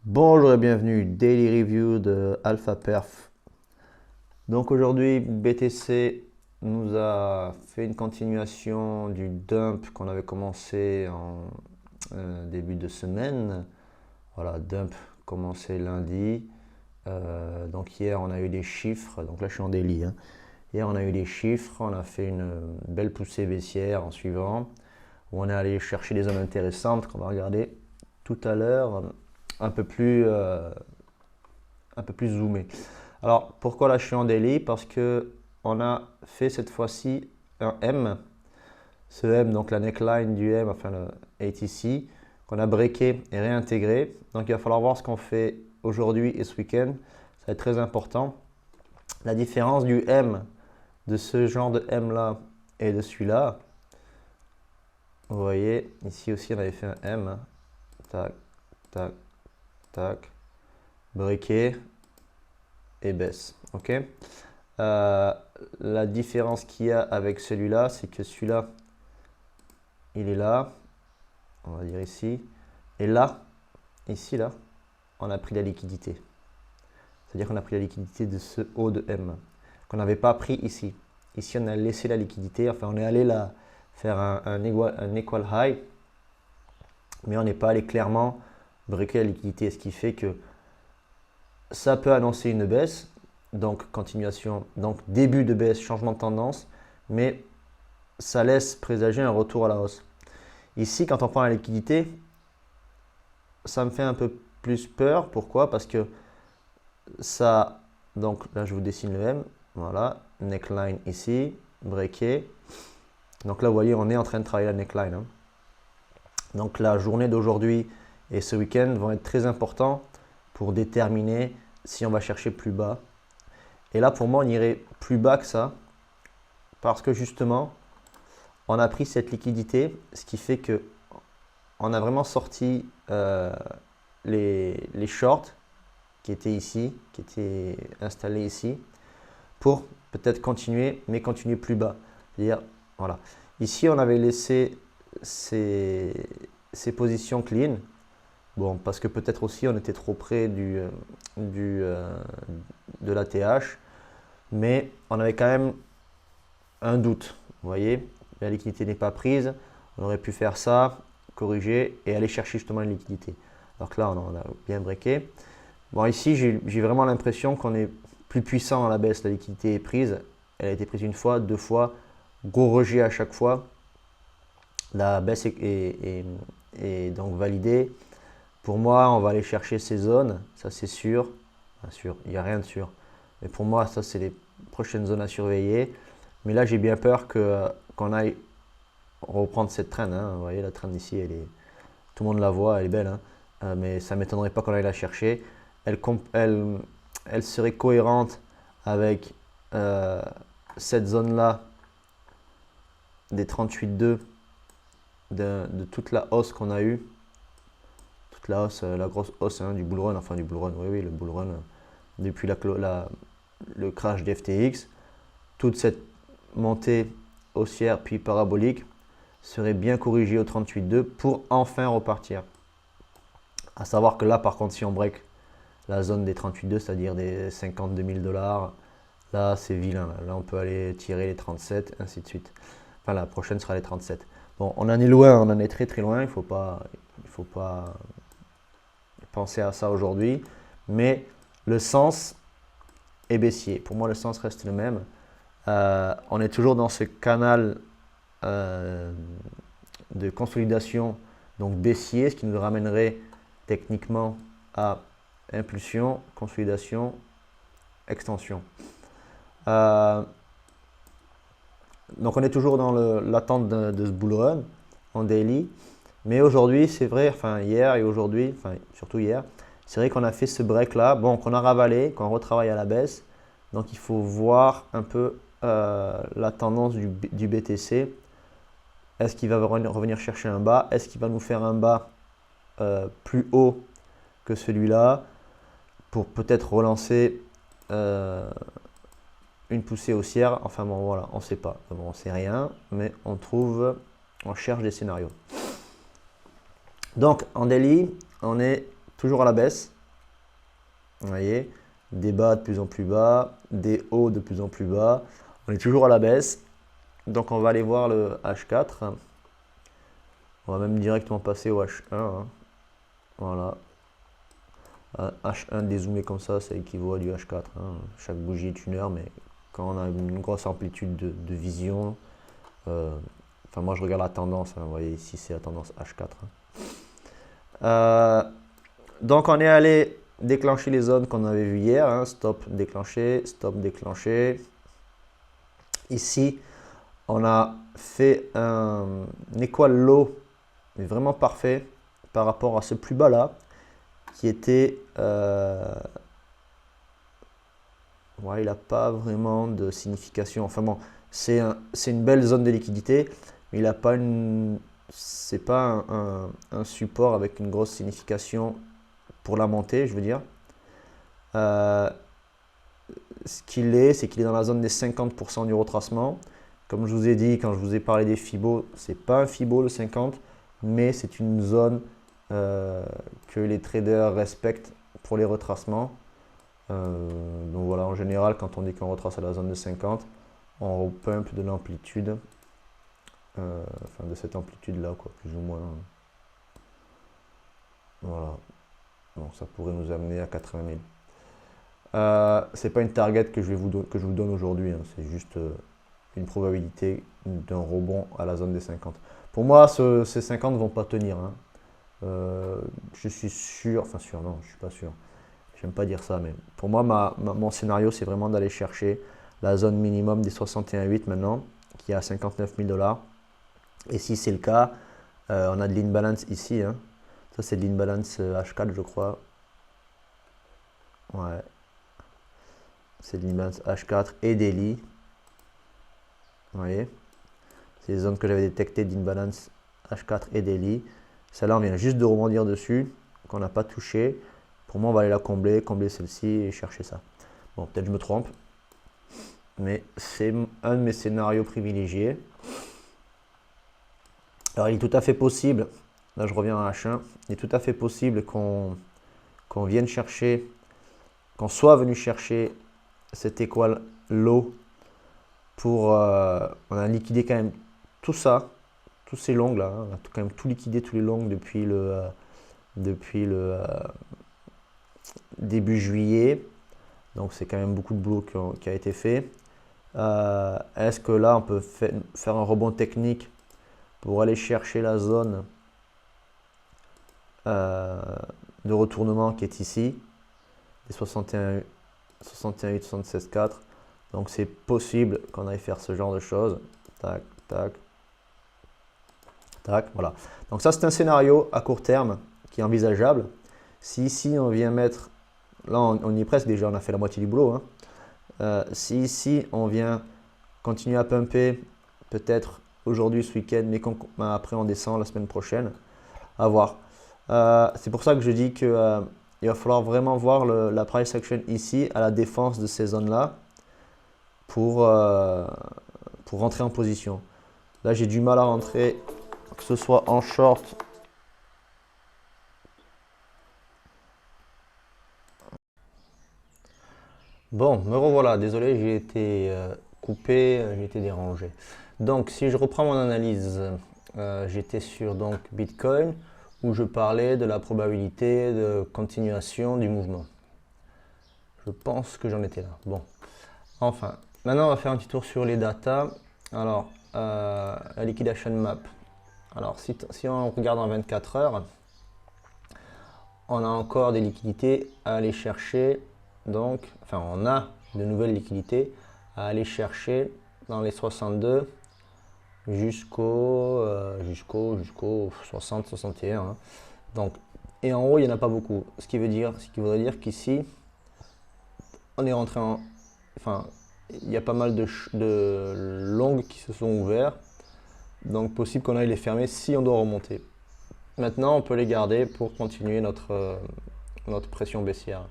Bonjour et bienvenue, Daily Review de Alpha Perf. Donc aujourd'hui, BTC nous a fait une continuation du dump qu'on avait commencé en début de semaine. Voilà, dump commencé lundi. Donc hier, on a eu des chiffres. Donc là, je suis en daily. Hier, on a eu des chiffres. On a fait une belle poussée baissière en suivant, où on est allé chercher des zones intéressantes qu'on va regarder tout à l'heure, un peu plus zoomé. Alors pourquoi là je suis en daily? Parce que on a fait cette fois-ci un M. Ce M, donc la neckline du M, enfin le ATC, qu'on a breaké et réintégré. Donc il va falloir voir ce qu'on fait aujourd'hui et ce week-end. Ça va être très important. La différence du M, de ce genre de M là et de celui-là. Vous voyez, ici aussi on avait fait un M. Tac, tac, tac. Breaké et baisse. Ok. La différence qu'il y a avec celui-là, c'est que celui-là, il est là, on va dire ici, et là, ici, là, on a pris la liquidité. C'est-à-dire qu'on a pris la liquidité de ce haut de M, qu'on n'avait pas pris ici. Ici, on a laissé la liquidité, enfin, on est allé là faire un equal high, mais on n'est pas allé clairement breaker la liquidité, ce qui fait que ça peut annoncer une baisse, donc continuation, donc début de baisse, changement de tendance, mais ça laisse présager un retour à la hausse. Ici, quand on prend la liquidité, ça me fait un peu plus peur. Pourquoi? Parce que ça, donc là je vous dessine le M, voilà, neckline ici, breaké. Donc là vous voyez, on est en train de travailler la neckline. Donc la journée d'aujourd'hui et ce week-end vont être très importants pour déterminer si on va chercher plus bas. Et là pour moi on irait plus bas que ça, parce que justement on a pris cette liquidité, ce qui fait que on a vraiment sorti les shorts qui étaient ici, qui étaient installés ici, pour peut-être continuer, mais continuer plus bas. C'est-à-dire, voilà. Ici, on avait laissé ces positions clean. Bon, parce que peut-être aussi on était trop près de l'ATH, mais on avait quand même un doute. Vous voyez, la liquidité n'est pas prise. On aurait pu faire ça, corriger et aller chercher justement la liquidité. Alors que là, on a bien breaké. Bon, ici, j'ai vraiment l'impression qu'on est plus puissant à la baisse. La liquidité est prise. Elle a été prise une fois, deux fois. Gros rejet à chaque fois. La baisse est donc validée. Pour moi, on va aller chercher ces zones. Ça, c'est sûr. Bien sûr, il n'y a rien de sûr. Mais pour moi, ça, c'est les prochaines zones à surveiller. Mais là, j'ai bien peur qu'on aille reprendre cette trend. Vous voyez, la trend ici, tout le monde la voit, elle est belle. Mais ça ne m'étonnerait pas qu'on aille la chercher. Elle serait cohérente avec cette zone-là des 38,2 de toute la hausse qu'on a eue. Toute la hausse, la grosse hausse du bull run, enfin du bull run, oui, le bull run depuis le crash des FTX. Toute cette montée haussière puis parabolique serait bien corrigée au 38,2 pour enfin repartir. À savoir que là, par contre, si on break la zone des 38,2, c'est-à-dire des 52 000 $, là, c'est vilain. Là, on peut aller tirer les 37, ainsi de suite. Enfin, la prochaine sera les 37. Bon, on en est loin, on en est très très loin. Il faut pas penser à ça aujourd'hui. Mais le sens est baissier. Pour moi, le sens reste le même. On est toujours dans ce canal de consolidation, donc baissier, ce qui nous ramènerait techniquement à impulsion, consolidation, extension. Donc on est toujours dans l'attente de ce bull run en daily. Mais aujourd'hui, c'est vrai, enfin hier et aujourd'hui, enfin surtout hier, c'est vrai qu'on a fait ce break là, bon, qu'on a ravalé, qu'on retravaille à la baisse. Donc il faut voir un peu la tendance du BTC. Est-ce qu'il va revenir chercher un bas? Est-ce qu'il va nous faire un bas plus haut que celui-là pour peut-être relancer une poussée haussière? Enfin bon, voilà, on ne sait pas. Bon, on ne sait rien, mais on cherche des scénarios. Donc en daily, on est toujours à la baisse. Vous voyez, des bas de plus en plus bas, des hauts de plus en plus bas. On est toujours à la baisse. Donc on va aller voir le H4. On va même directement passer au H1. Hein. Voilà. H1 dézoomé comme ça équivaut à du H4. Hein. Chaque bougie est 1 heure, mais quand on a une grosse amplitude de vision, enfin moi je regarde la tendance. Hein. Vous voyez ici c'est la tendance H4. Hein. Donc on est allé déclencher les zones qu'on avait vues hier. Hein. Stop déclenché, stop déclenché. Ici, on a fait un équal low, mais vraiment parfait par rapport à ce plus bas là, qui était... ouais, il n'a pas vraiment de signification. Enfin bon, c'est une belle zone de liquidité, mais il n'a pas une... C'est pas un support avec une grosse signification pour la montée, je veux dire. Ce qu'il est, c'est qu'il est dans la zone des 50% du retracement. Comme je vous ai dit, quand je vous ai parlé des Fibos, c'est pas un Fibo le 50, mais c'est une zone que les traders respectent pour les retracements. Donc voilà, en général, quand on dit qu'on retrace à la zone de 50, on repump de l'amplitude, enfin de cette amplitude-là, quoi, plus ou moins. Voilà. Donc ça pourrait nous amener à 80 000. C'est pas une target que je vous donne aujourd'hui, hein, c'est juste une probabilité d'un rebond à la zone des 50. Pour moi, ces 50 ne vont pas tenir. Hein. Je suis sûr, enfin sûr, non, je suis pas sûr. J'aime pas dire ça, mais pour moi, mon scénario, c'est vraiment d'aller chercher la zone minimum des 61,8 maintenant, qui est à 59 000 $. Et si c'est le cas, on a de l'imbalance ici. Hein. Ça, c'est de l'imbalance H4, je crois. Ouais. C'est de l'imbalance H4 et daily. Vous voyez, c'est les zones que j'avais détectées d'imbalance H4 et daily. Celle-là, on vient juste de rebondir dessus, qu'on n'a pas touché. Pour moi, on va aller la combler celle-ci et chercher ça. Bon, peut-être je me trompe, mais c'est un de mes scénarios privilégiés. Alors, il est tout à fait possible, là je reviens à H1, il est tout à fait possible qu'on vienne chercher, qu'on soit venu chercher cet équal low pour, on a liquidé quand même tout ça, tous ces longs là, hein, on a quand même tout liquidé, tous les longs depuis le début juillet, donc c'est quand même beaucoup de boulot qui a été fait. Est-ce que là on peut faire un rebond technique pour aller chercher la zone de retournement qui est ici, les 61,8, 76,4. Donc c'est possible qu'on aille faire ce genre de choses. Tac, tac, tac, voilà. Donc ça c'est un scénario à court terme qui est envisageable. Si ici on vient mettre, là on y est presque déjà, on a fait la moitié du boulot. Hein. Si ici on vient continuer à pumper, peut-être aujourd'hui ce week-end, mais après on descend la semaine prochaine, à voir. C'est pour ça que je dis qu'il va falloir vraiment voir la price action ici à la défense de ces zones-là pour rentrer en position. Là, j'ai du mal à rentrer, que ce soit en short. Bon, me revoilà. Désolé, j'ai été coupé, j'ai été dérangé. Donc, si je reprends mon analyse, j'étais sur donc Bitcoin, où je parlais de la probabilité de continuation du mouvement. Je pense que j'en étais là. Bon, enfin, maintenant on va faire un petit tour sur les datas. Alors, la liquidation map. Alors, si on regarde en 24 heures, on a encore des liquidités à aller chercher. Donc, enfin, on a de nouvelles liquidités à aller chercher dans les 62 jusqu'au 60, 61. Hein. Donc, et en haut, il n'y en a pas beaucoup. Ce qui voudrait dire qu'ici, on est rentré en... Enfin, il y a pas mal de longues qui se sont ouvertes. Donc, possible qu'on aille les fermer si on doit remonter. Maintenant, on peut les garder pour continuer notre pression baissière.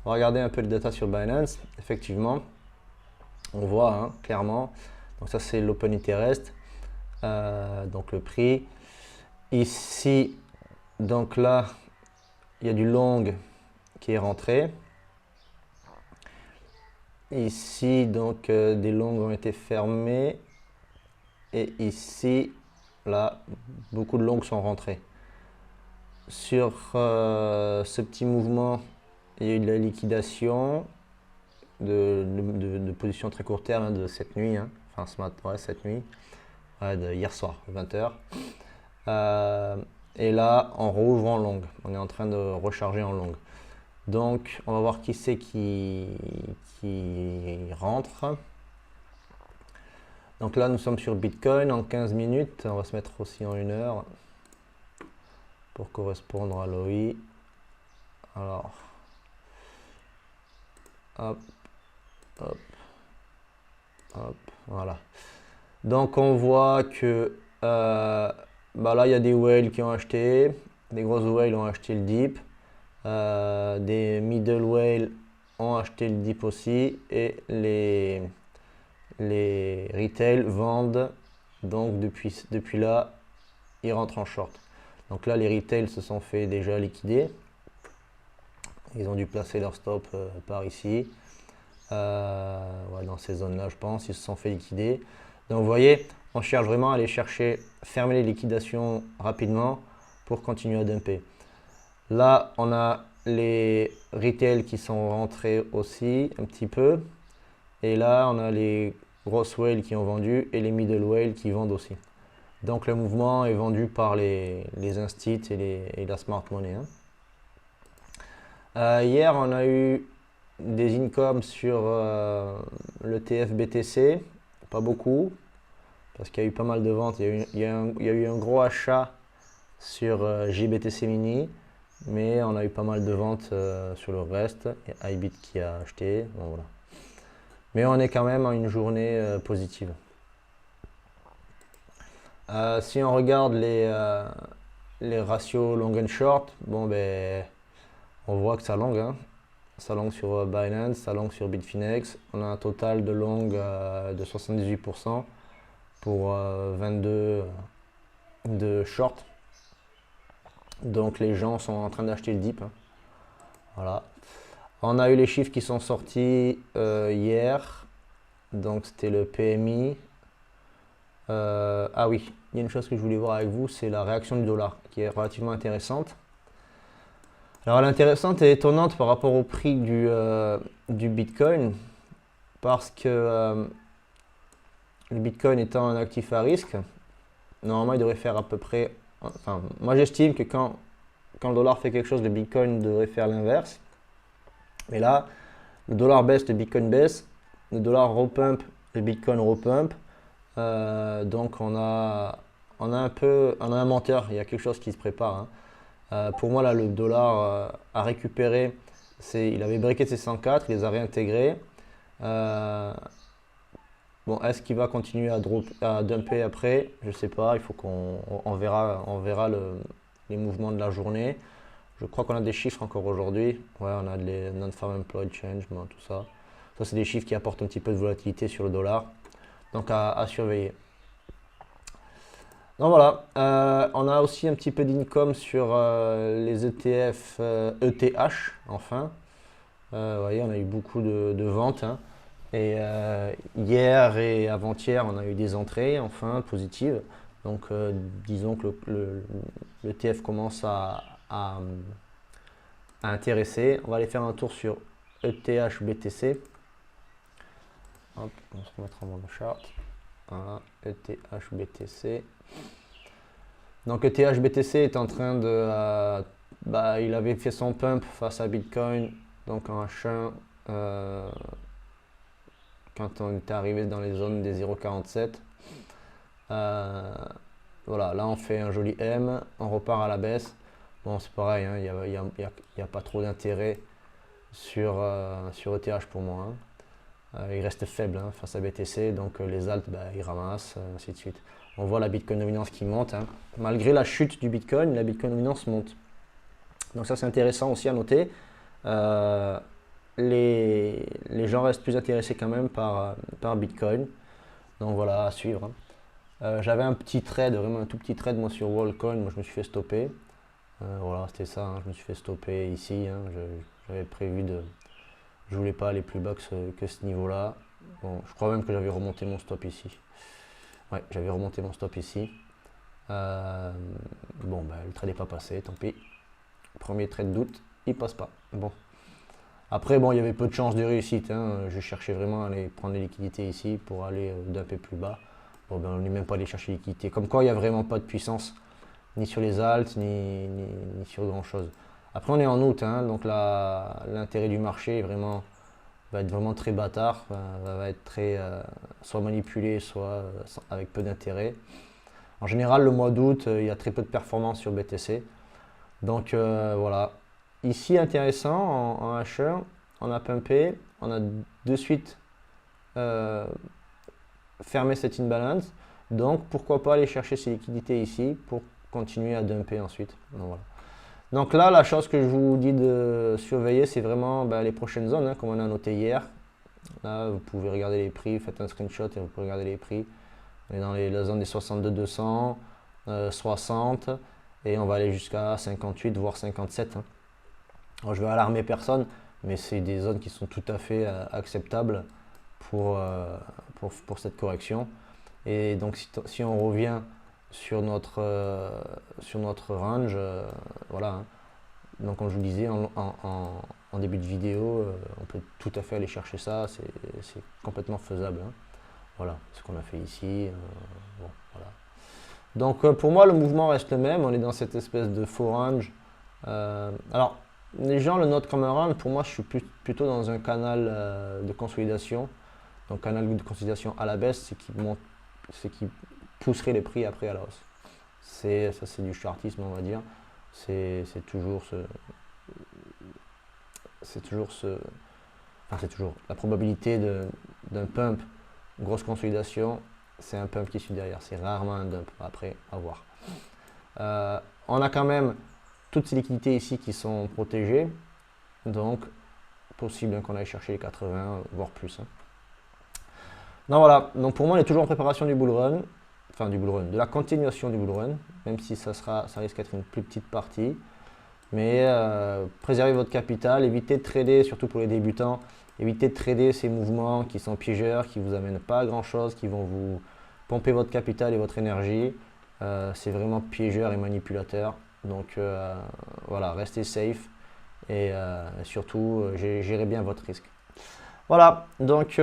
On va regarder un peu les data sur Binance. Effectivement, on voit hein, clairement. Donc ça, c'est l'open interest. Donc le prix. Ici, donc là, il y a du long qui est rentré. Ici, donc, des longues ont été fermées. Et ici, là, beaucoup de longues sont rentrées. Sur ce petit mouvement, il y a eu de la liquidation de position très court terme, hein, de cette nuit. Hein. Enfin, ce matin, ouais, cette nuit. Ouais, de hier soir, 20 h. Et là, on rouvre en longue. On est en train de recharger en longue. Donc, on va voir qui c'est qui rentre. Donc là, nous sommes sur Bitcoin en 15 minutes. On va se mettre aussi en 1 heure pour correspondre à l'OI. Alors, hop, hop, hop, voilà. Donc, on voit que bah là, il y a des whales qui ont acheté. Des grosses whales ont acheté le dip. Des middle whales ont acheté le dip aussi. Et les retail vendent. Donc, depuis là, ils rentrent en short. Donc là, les retail se sont fait déjà liquider. Ils ont dû placer leur stop par ici. Ouais, dans ces zones-là, je pense. Ils se sont fait liquider. Donc vous voyez, on cherche vraiment à aller chercher, fermer les liquidations rapidement pour continuer à dumper. Là, on a les retail qui sont rentrés aussi un petit peu. Et là, on a les grosses whales qui ont vendu et les middle whales qui vendent aussi. Donc le mouvement est vendu par les instits et la smart money. Hein. Hier, on a eu des incomes sur le TF BTC, pas beaucoup, parce qu'il y a eu pas mal de ventes. Il y a eu un gros achat sur JBTC Mini, mais on a eu pas mal de ventes sur le reste. Il y a iBit qui a acheté. Bon, voilà. Mais on est quand même à une journée positive. Si on regarde les ratios long and short, bon ben on voit que ça long, hein. Ça long sur Binance, ça long sur Bitfinex. On a un total de long de 78% pour 22 de short. Donc les gens sont en train d'acheter le dip. Hein. Voilà. On a eu les chiffres qui sont sortis hier. Donc c'était le PMI. Ah oui, il y a une chose que je voulais voir avec vous, c'est la réaction du dollar, qui est relativement intéressante. Alors elle est intéressante et étonnante par rapport au prix du Bitcoin, parce que le Bitcoin étant un actif à risque, normalement il devrait faire à peu près... Enfin, moi j'estime que quand le dollar fait quelque chose, le Bitcoin devrait faire l'inverse. Mais là, le dollar baisse, le Bitcoin baisse, le dollar repump, le Bitcoin repump. Donc on a un menteur, il y a quelque chose qui se prépare. Hein. Pour moi là le dollar a récupéré, il avait breaké ses 104, il les a réintégrés. Bon, est-ce qu'il va continuer à dumper après? Je sais pas, il faut qu'on verra les mouvements de la journée. Je crois qu'on a des chiffres encore aujourd'hui. Ouais, on a les non-farm employed change, bon, tout ça. Ça c'est des chiffres qui apportent un petit peu de volatilité sur le dollar. Donc à surveiller. Donc voilà, on a aussi un petit peu d'income sur les ETF ETH, enfin. Vous voyez, on a eu beaucoup de ventes. Hein. Et hier et avant-hier, on a eu des entrées, enfin, positives. Donc disons que le ETF commence à intéresser. On va aller faire un tour sur ETH BTC. Hop, on va se remettre en mode chart. Voilà, ETH BTC. Donc ETH BTC est en train de... il avait fait son pump face à Bitcoin, donc en H1, quand on était arrivé dans les zones des 0,47. Voilà, là on fait un joli M, on repart à la baisse. Bon, c'est pareil, hein, il n'y a pas trop d'intérêt sur ETH pour moi. Hein. Il reste faible hein, face à BTC, donc les alts, ils ramassent, ainsi de suite. On voit la Bitcoin dominance qui monte. Hein. Malgré la chute du Bitcoin, la Bitcoin dominance monte. Donc ça c'est intéressant aussi à noter. Les gens restent plus intéressés quand même par Bitcoin. Donc voilà, à suivre. Hein. J'avais un petit trade, vraiment un tout petit trade moi sur Wallcoin, moi je me suis fait stopper. Voilà, c'était ça, hein, je me suis fait stopper ici. Hein. J'avais prévu Je voulais pas aller plus bas que ce niveau-là. Bon, je crois même que j'avais remonté mon stop ici. Ouais, j'avais remonté mon stop ici. Bon, ben, le trade n'est pas passé, tant pis. Premier trade d'août, il passe pas. Bon. Après, bon, il y avait peu de chances de réussite. Hein. Je cherchais vraiment à aller prendre les liquidités ici pour aller d'un peu plus bas. Bon, ben, on n'est même pas allé chercher les liquidités. Comme quoi, il n'y a vraiment pas de puissance, ni sur les alts, ni sur grand chose. Après, on est en août, hein, donc l'intérêt du marché va être vraiment très bâtard, va être très soit manipulé, soit avec peu d'intérêt. En général, le mois d'août, il y a très peu de performance sur BTC. Donc voilà. Ici, intéressant, en H1, on a pumpé, on a de suite fermé cette imbalance. Donc pourquoi pas aller chercher ces liquidités ici pour continuer à dumper ensuite. Donc, voilà. Donc là, la chose que je vous dis de surveiller, c'est vraiment les prochaines zones, hein, comme on a noté hier. Là, vous pouvez regarder les prix, faites un screenshot et vous pouvez regarder les prix. On est dans la zone des 62-200, 60, et on va aller jusqu'à 58, voire 57. Hein. Alors, je vais alarmer personne, mais c'est des zones qui sont tout à fait acceptables pour cette correction. Et donc, si on revient sur notre range, voilà. Hein. Donc, comme je vous disais en début de vidéo, on peut tout à fait aller chercher ça, c'est complètement faisable. Hein. Voilà ce qu'on a fait ici. Bon, voilà. Donc, pour moi, le mouvement reste le même. On est dans cette espèce de faux range. Alors, les gens le notent comme un range. Pour moi, je suis plutôt dans un canal de consolidation. Donc, canal de consolidation à la baisse, c'est qui pousserait les prix après à la hausse. Ça, c'est du chartisme, on va dire. C'est toujours la probabilité d'un pump, grosse consolidation, c'est un pump qui suit derrière. C'est rarement un dump. Après, à voir. On a quand même toutes ces liquidités ici qui sont protégées. Donc, possible qu'on aille chercher les 80, voire plus. Hein. Donc voilà, donc pour moi, on est toujours en préparation du bull run, enfin du bull run, de la continuation du bull run, même si ça risque d'être une plus petite partie. Mais préservez votre capital, évitez de trader, surtout pour les débutants, évitez de trader ces mouvements qui sont piégeurs, qui ne vous amènent pas à grand chose, qui vont vous pomper votre capital et votre énergie. C'est vraiment piégeur et manipulateur. Donc voilà, restez safe et surtout gérez bien votre risque. Voilà, donc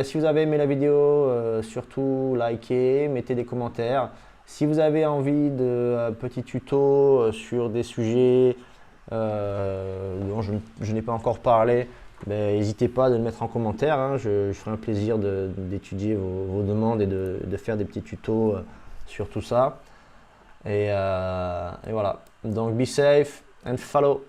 si vous avez aimé la vidéo, surtout likez, mettez des commentaires. Si vous avez envie de petits tutos sur des sujets dont je n'ai pas encore parlé, n'hésitez pas à le mettre en commentaire. Hein. Je ferai un plaisir d'étudier vos demandes et de faire des petits tutos sur tout ça. Et voilà, donc be safe and follow.